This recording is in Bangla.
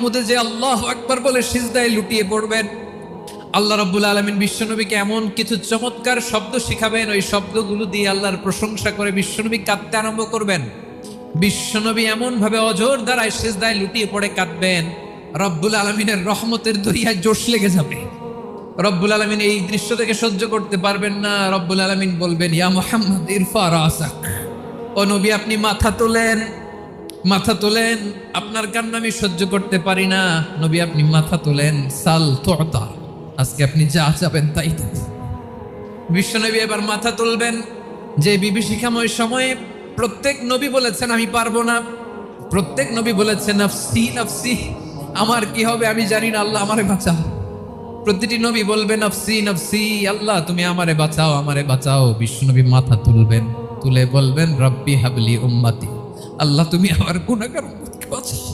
মাহমুদে যে আল্লাহু আকবার বলে সিজদায় লুটিয়ে পড়বেন, আল্লাহ রাব্বুল আলামিন বিশ্বনবীকে এমন কিছু চমৎকার শব্দ শিখাবেন, ওই শব্দগুলো দিয়ে আল্লাহর প্রশংসা করে বিশ্বনবী কাঁদতে আরম্ভ করবেন। বিশ্বনবী এমন ভাবে অজর দ্বারায় সিজদায় লুটিয়ে পড়ে কাঁদবেন, রব্বুল আলামিনের রহমতের দরিয়ায় জোশ লেগে যাবে। রব্বুল আলামিন এই দৃশ্য থেকে সহ্য করতে পারবেন না। রব্বুল আলামিন বলবেন, ইয়া মুহাম্মদ ইরফা রাসাক, ও নবী আপনি মাথা তোলেন, মাথা তোলেন, আপনার কান্না আমি সহ্য করতে পারি না। নবী আপনি মাথা তোলেন, সাল তুতা, আজকে আপনি যা চাবেন তাই দেব। বিশ্বনবী এবার মাথা তুলবেন। যে বিভীষিকাময় সময়ে প্রত্যেক নবী বলেছেন আমি পারবো না, প্রত্যেক নবী বলেছেন নাফসি নাফসি, আমার কি হবে আমি জানি না, আল্লাহ আমারে বাঁচাও। প্রতিটি নবী বলবেন নাফসি নাফসি, আল্লাহ তুমি আমারে বাঁচাও, আমারে বাঁচাও। বিশ্বনবী মাথা তুলবেন, তুলে বলবেন রব্বি হাবলি উম্মতি, আল্লাহ তুমি আমার গুনাহগার উম্মতকে বাঁচাও।